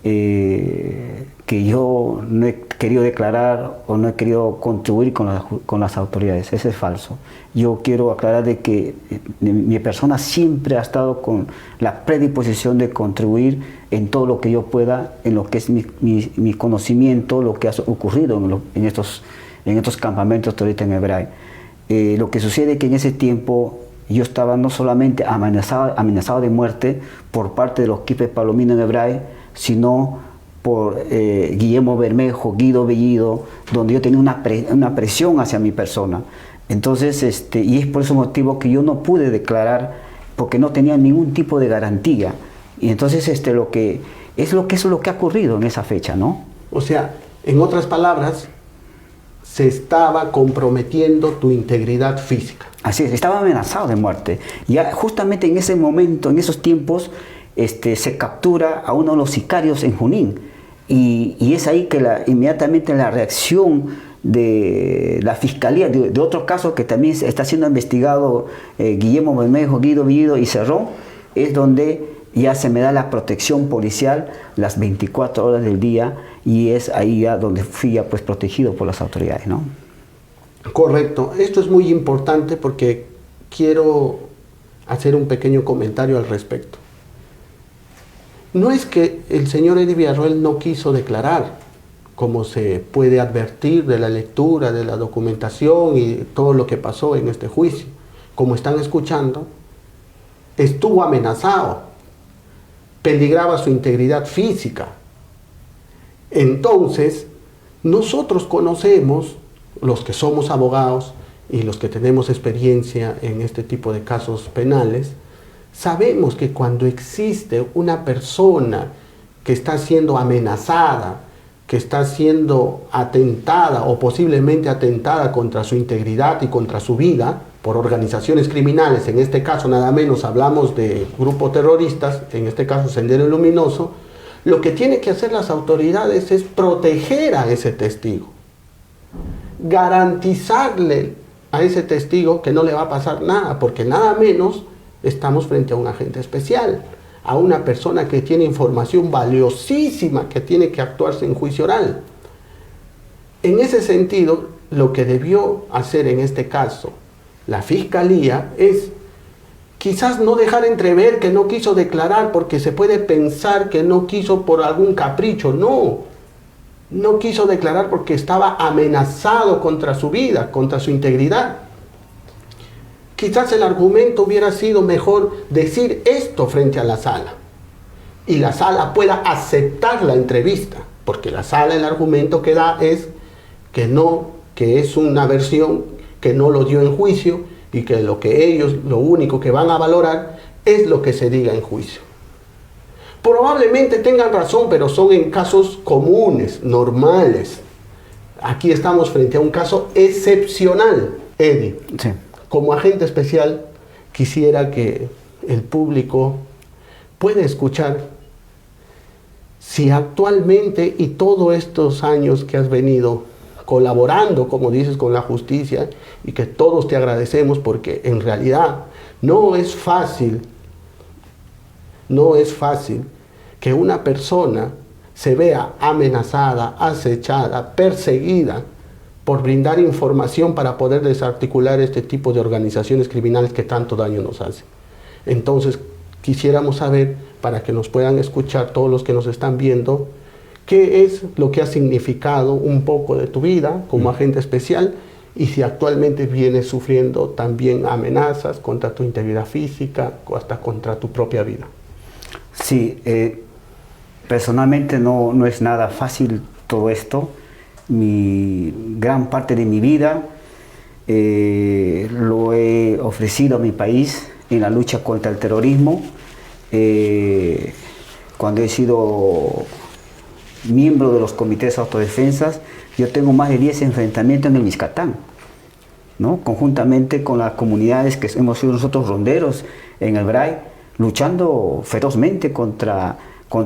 que que yo no he querido declarar o no he querido contribuir con las autoridades. Eso es falso. Yo quiero aclarar de que mi persona siempre ha estado con la predisposición de contribuir en todo lo que yo pueda, en lo que es mi conocimiento, lo que ha ocurrido en estos campamentos terroristas en Hebraica. Lo que sucede es que en ese tiempo yo estaba no solamente amenazado de muerte por parte de los Quipes Palomino en Hebraica, sino por Guillermo Bermejo, Guido Bellido, donde yo tenía una presión hacia mi persona. Entonces, y es por ese motivo que yo no pude declarar, porque no tenía ningún tipo de garantía. Y entonces eso es lo que ha ocurrido en esa fecha, ¿no? O sea, en otras palabras, se estaba comprometiendo tu integridad física. Así es, estaba amenazado de muerte. Ya justamente en ese momento, en esos tiempos, se captura a uno de los sicarios en Junín. Y es ahí que inmediatamente la reacción de la fiscalía, de otro caso que también está siendo investigado, Guillermo Bermejo, Guido Bellido y Cerrón, es donde ya se me da la protección policial las 24 horas del día, y es ahí ya donde fui ya pues protegido por las autoridades, ¿no? Correcto. Esto es muy importante porque quiero hacer un pequeño comentario al respecto. No es que el señor Eddie Villarroel no quiso declarar, como se puede advertir de la lectura, de la documentación y todo lo que pasó en este juicio. Como están escuchando, estuvo amenazado, peligraba su integridad física. Entonces, nosotros conocemos, los que somos abogados y los que tenemos experiencia en este tipo de casos penales, sabemos que cuando existe una persona que está siendo amenazada, que está siendo atentada o posiblemente atentada contra su integridad y contra su vida por organizaciones criminales, en este caso nada menos hablamos de grupos terroristas, en este caso Sendero Luminoso, lo que tienen que hacer las autoridades es proteger a ese testigo, garantizarle a ese testigo que no le va a pasar nada, porque nada menos estamos frente a un agente especial, a una persona que tiene información valiosísima que tiene que actuarse en juicio oral. En ese sentido, lo que debió hacer en este caso la Fiscalía es quizás no dejar entrever que no quiso declarar, porque se puede pensar que no quiso por algún capricho. No quiso declarar porque estaba amenazado contra su vida, contra su integridad. Quizás el argumento hubiera sido mejor decir esto frente a la sala y la sala pueda aceptar la entrevista, porque la sala, el argumento que da es que no, que es una versión que no lo dio en juicio y que ellos lo único que van a valorar es lo que se diga en juicio. Probablemente tengan razón, pero son en casos comunes, normales. Aquí estamos frente a un caso excepcional, Eddie. Sí. Como agente especial, quisiera que el público pueda escuchar si actualmente y todos estos años que has venido colaborando, como dices, con la justicia, y que todos te agradecemos, porque en realidad no es fácil que una persona se vea amenazada, acechada, perseguida por brindar información para poder desarticular este tipo de organizaciones criminales que tanto daño nos hacen. Entonces, quisiéramos saber, para que nos puedan escuchar todos los que nos están viendo, qué es lo que ha significado un poco de tu vida como agente especial, y si actualmente vienes sufriendo también amenazas contra tu integridad física o hasta contra tu propia vida. Sí, personalmente no es nada fácil todo esto. Gran parte de mi vida lo he ofrecido a mi país en la lucha contra el terrorismo. Cuando he sido miembro de los comités de autodefensas, yo tengo más de 10 enfrentamientos en el Miscatán, ¿no? Conjuntamente con las comunidades que hemos sido nosotros ronderos en el BRAI, luchando ferozmente contra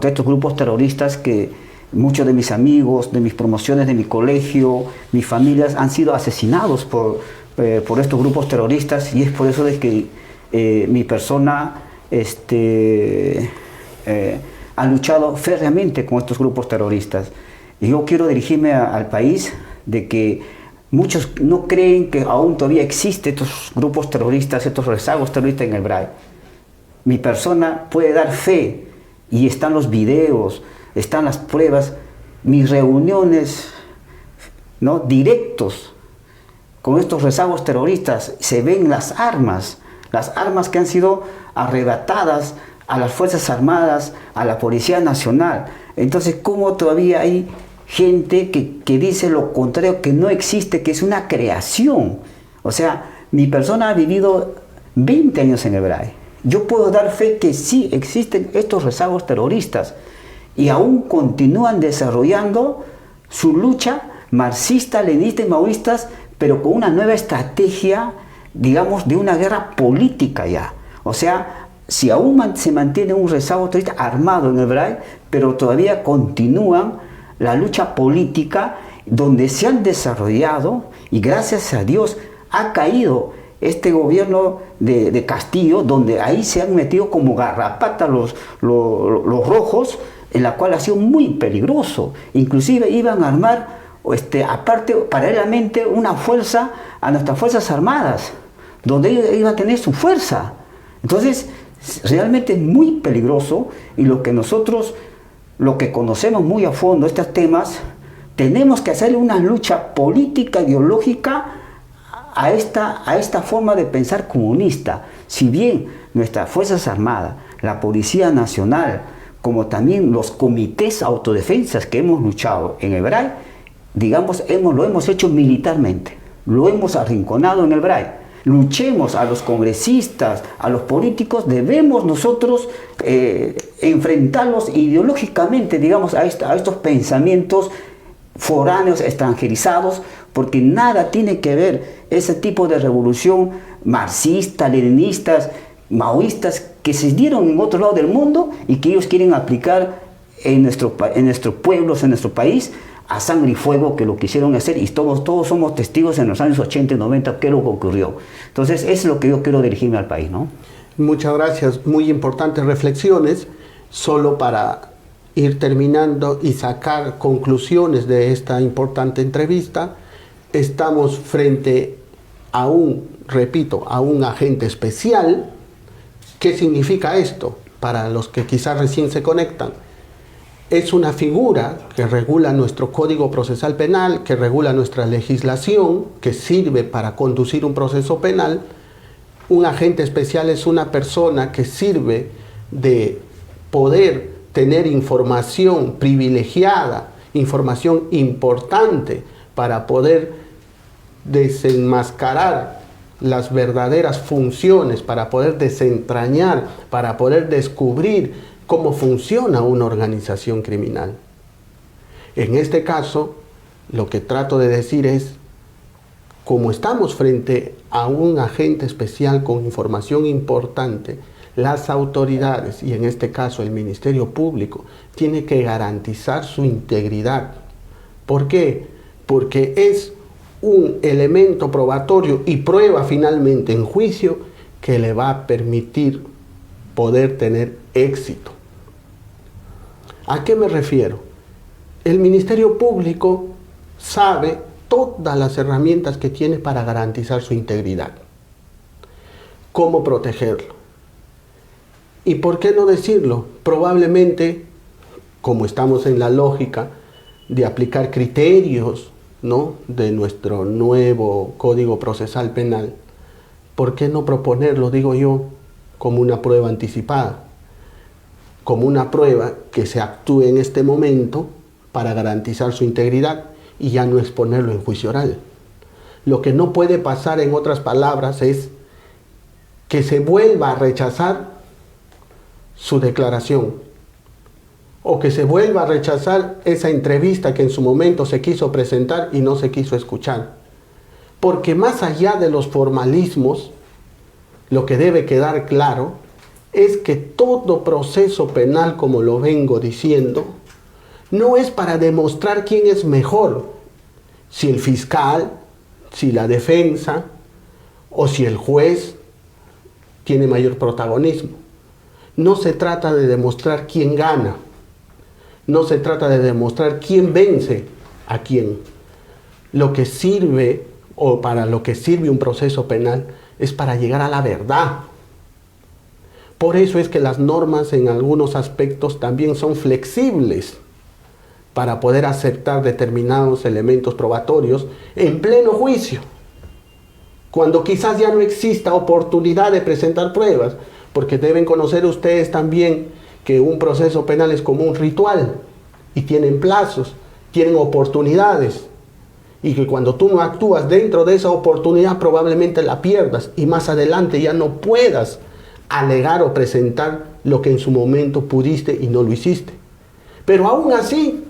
estos grupos terroristas que muchos de mis amigos, de mis promociones de mi colegio, mis familias han sido asesinados por estos grupos terroristas, y es por eso de que mi persona ha luchado férreamente con estos grupos terroristas. Y yo quiero dirigirme al país de que muchos no creen que aún todavía existen estos grupos terroristas, estos rezagos terroristas en el BRAE. Mi persona puede dar fe, y están los videos, están las pruebas, mis reuniones, ¿no?, directos con estos rezagos terroristas. Se ven las armas que han sido arrebatadas a las Fuerzas Armadas, a la Policía Nacional. Entonces, ¿cómo todavía hay gente que dice lo contrario, que no existe, que es una creación? O sea, mi persona ha vivido 20 años en el BRAE. Yo puedo dar fe que sí existen estos rezagos terroristas y aún continúan desarrollando su lucha marxista, leninista y maoístas, pero con una nueva estrategia, digamos, de una guerra política ya. O sea, si aún se mantiene un rezago terrorista armado en el BRAE, pero todavía continúan la lucha política donde se han desarrollado, y gracias a Dios ha caído este gobierno de Castillo, donde ahí se han metido como garrapata los rojos, en la cual ha sido muy peligroso. Inclusive iban a armar, aparte, paralelamente, una fuerza a nuestras Fuerzas Armadas, donde ellos iban a tener su fuerza. Entonces, realmente es muy peligroso, y lo que conocemos muy a fondo estos temas, tenemos que hacer una lucha política, ideológica, a esta forma de pensar comunista. Si bien nuestras Fuerzas Armadas, la Policía Nacional, como también los comités autodefensas que hemos luchado en el BRAE, digamos, lo hemos hecho militarmente, lo hemos arrinconado en el BRAE. Luchemos a los congresistas, a los políticos, debemos nosotros enfrentarlos ideológicamente, digamos, a estos pensamientos foráneos, extranjerizados, porque nada tiene que ver ese tipo de revolución marxista, leninistas, maoístas que se dieron en otro lado del mundo y que ellos quieren aplicar en nuestros pueblos, en nuestro país, a sangre y fuego, que lo quisieron hacer, y todos somos testigos en los años 80 y 90 qué es lo que ocurrió. Entonces es lo que yo quiero dirigirme al país, ¿no? Muchas gracias, muy importantes reflexiones. Solo para ir terminando y sacar conclusiones de esta importante entrevista, estamos frente a un agente especial. ¿Qué significa esto? Para los que quizás recién se conectan, es una figura que regula nuestro Código Procesal Penal, que regula nuestra legislación, que sirve para conducir un proceso penal. Un agente especial es una persona que sirve de poder tener información privilegiada, información importante para poder desenmascarar las verdaderas funciones, para poder desentrañar, para poder descubrir cómo funciona una organización criminal. En este caso, lo que trato de decir es, como estamos frente a un agente especial con información importante, las autoridades, y en este caso el Ministerio Público, tiene que garantizar su integridad. ¿Por qué? Porque es un elemento probatorio y prueba finalmente en juicio que le va a permitir poder tener éxito. ¿A qué me refiero? El Ministerio Público sabe todas las herramientas que tiene para garantizar su integridad. ¿Cómo protegerlo? ¿Y por qué no decirlo? Probablemente, como estamos en la lógica de aplicar criterios, ¿no?, de nuestro nuevo Código Procesal Penal, ¿por qué no proponerlo, digo yo, como una prueba anticipada? Como una prueba que se actúe en este momento para garantizar su integridad y ya no exponerlo en juicio oral. Lo que no puede pasar, en otras palabras, es que se vuelva a rechazar su declaración, o que se vuelva a rechazar esa entrevista que en su momento se quiso presentar y no se quiso escuchar. Porque más allá de los formalismos, lo que debe quedar claro es que todo proceso penal, como lo vengo diciendo, no es para demostrar quién es mejor, si el fiscal, si la defensa o si el juez tiene mayor protagonismo. No se trata de demostrar quién gana, No se trata de demostrar quién vence a quién. Lo que sirve, o para lo que sirve un proceso penal, es para llegar a la verdad. Por eso es que las normas en algunos aspectos también son flexibles para poder aceptar determinados elementos probatorios en pleno juicio, cuando quizás ya no exista oportunidad de presentar pruebas, porque deben conocer ustedes también que un proceso penal es como un ritual y tienen plazos, tienen oportunidades, y que cuando tú no actúas dentro de esa oportunidad probablemente la pierdas y más adelante ya no puedas alegar o presentar lo que en su momento pudiste y no lo hiciste. Pero aún así,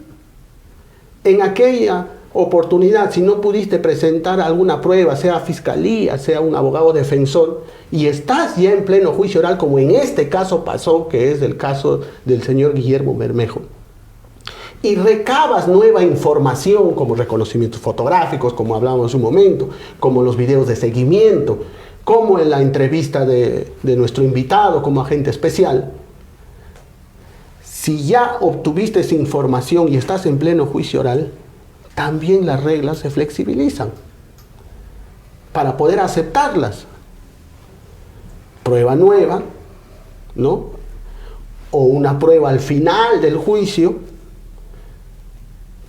en aquella oportunidad, si no pudiste presentar alguna prueba, sea fiscalía, sea un abogado defensor, y estás ya en pleno juicio oral, como en este caso pasó, que es el caso del señor Guillermo Bermejo, y recabas nueva información, como reconocimientos fotográficos, como hablábamos hace un momento, como los videos de seguimiento, como en la entrevista de nuestro invitado como agente especial. Si ya obtuviste esa información y estás en pleno juicio oral, también las reglas se flexibilizan para poder aceptarlas. Prueba nueva, ¿no? O una prueba al final del juicio,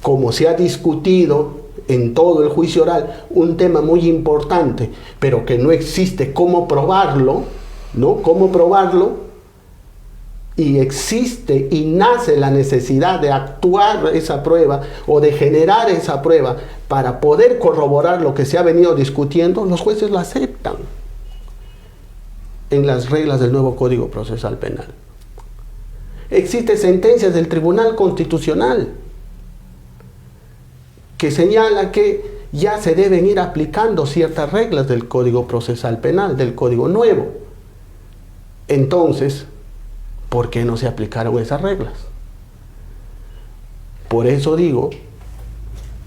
como se ha discutido en todo el juicio oral, un tema muy importante, pero que no existe cómo probarlo, ¿no? Cómo probarlo, y existe y nace la necesidad de actuar esa prueba o de generar esa prueba para poder corroborar lo que se ha venido discutiendo, los jueces lo aceptan en las reglas del nuevo Código Procesal Penal. Existen sentencias del Tribunal Constitucional que señala que ya se deben ir aplicando ciertas reglas del Código Procesal Penal, del Código Nuevo. Entonces, ¿por qué no se aplicaron esas reglas? Por eso digo,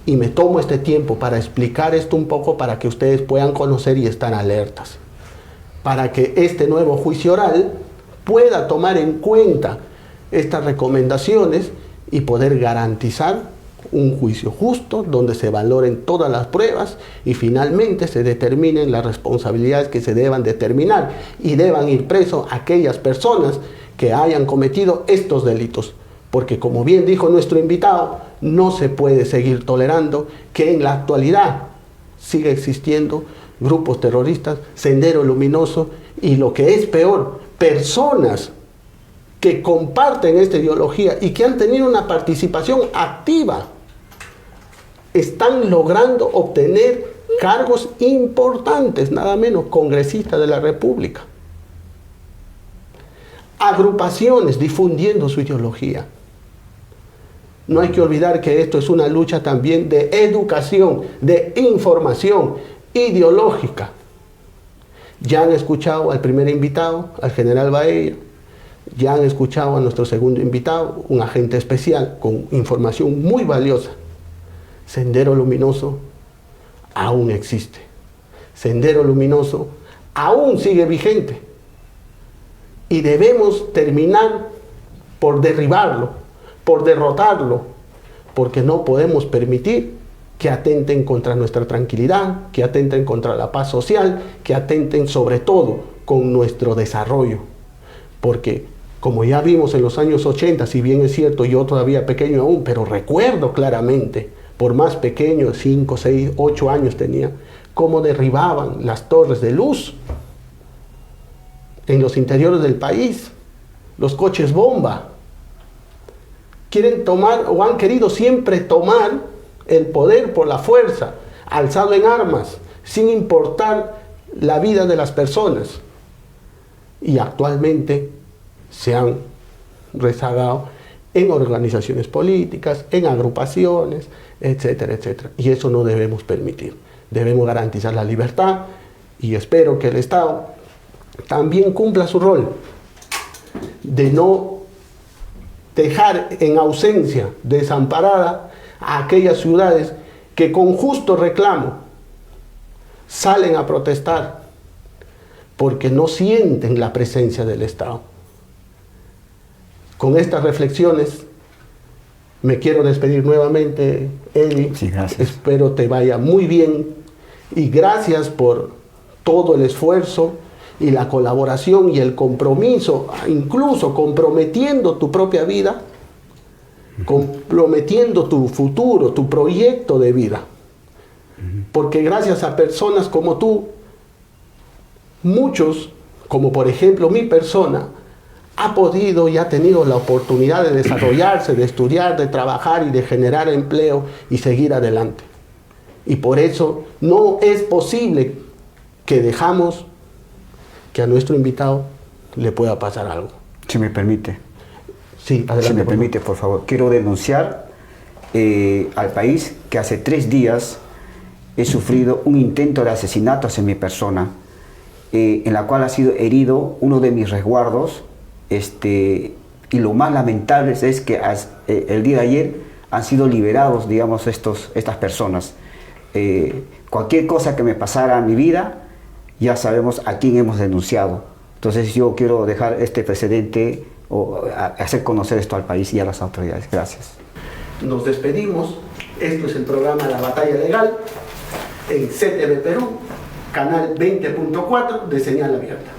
y me tomo este tiempo para explicar esto un poco para que ustedes puedan conocer y estar alertas, para que este nuevo juicio oral pueda tomar en cuenta estas recomendaciones y poder garantizar un juicio justo donde se valoren todas las pruebas y finalmente se determinen las responsabilidades que se deban determinar y deban ir presos aquellas personas que hayan cometido estos delitos. Porque como bien dijo nuestro invitado, no se puede seguir tolerando que en la actualidad siga existiendo grupos terroristas, Sendero Luminoso y lo que es peor, personas que comparten esta ideología y que han tenido una participación activa, están logrando obtener cargos importantes, nada menos congresistas de la República. Agrupaciones difundiendo su ideología. No hay que olvidar que esto es una lucha también de educación, de información ideológica. Ya han escuchado al primer invitado, al general Baella, ya han escuchado a nuestro segundo invitado, un agente especial con información muy valiosa. Sendero Luminoso aún existe. Sendero Luminoso aún sigue vigente. Y debemos terminar por derribarlo, por derrotarlo, porque no podemos permitir que atenten contra nuestra tranquilidad, que atenten contra la paz social, que atenten sobre todo con nuestro desarrollo. Porque, como ya vimos en los años 80, si bien es cierto, yo todavía pequeño aún, pero recuerdo claramente, por más pequeño, 5, 6, 8 años tenía, cómo derribaban las torres de luz en los interiores del país, los coches bomba. Quieren tomar o han querido siempre tomar el poder por la fuerza, alzado en armas, sin importar la vida de las personas. Y actualmente se han rezagado en organizaciones políticas, en agrupaciones, etcétera, etcétera. Y eso no debemos permitir. Debemos garantizar la libertad y espero que el Estado también cumpla su rol de no dejar en ausencia, desamparada, a aquellas ciudades que con justo reclamo salen a protestar porque no sienten la presencia del Estado. Con estas reflexiones Me quiero despedir nuevamente, Eddie. Sí, gracias. Espero te vaya muy bien y gracias por todo el esfuerzo y la colaboración y el compromiso, incluso comprometiendo tu propia vida, comprometiendo tu futuro, tu proyecto de vida. Porque gracias a personas como tú, muchos, como por ejemplo mi persona, ha podido y ha tenido la oportunidad de desarrollarse, de estudiar, de trabajar y de generar empleo y seguir adelante. Y por eso no es posible que dejamos que a nuestro invitado le pueda pasar algo. Si me permite. Sí, adelante. Si me permite, por favor. Quiero denunciar al país que hace 3 días he sufrido un intento de asesinato hacia mi persona, en la cual ha sido herido uno de mis resguardos. Y lo más lamentable es que el día de ayer han sido liberados, digamos, estas personas. Cualquier cosa que me pasara en mi vida, ya sabemos a quién hemos denunciado. Entonces yo quiero dejar este precedente o hacer conocer esto al país y a las autoridades. Gracias. Nos despedimos. Esto es el programa La Batalla Legal en CTV Perú, canal 20.4 de Señal Abierta.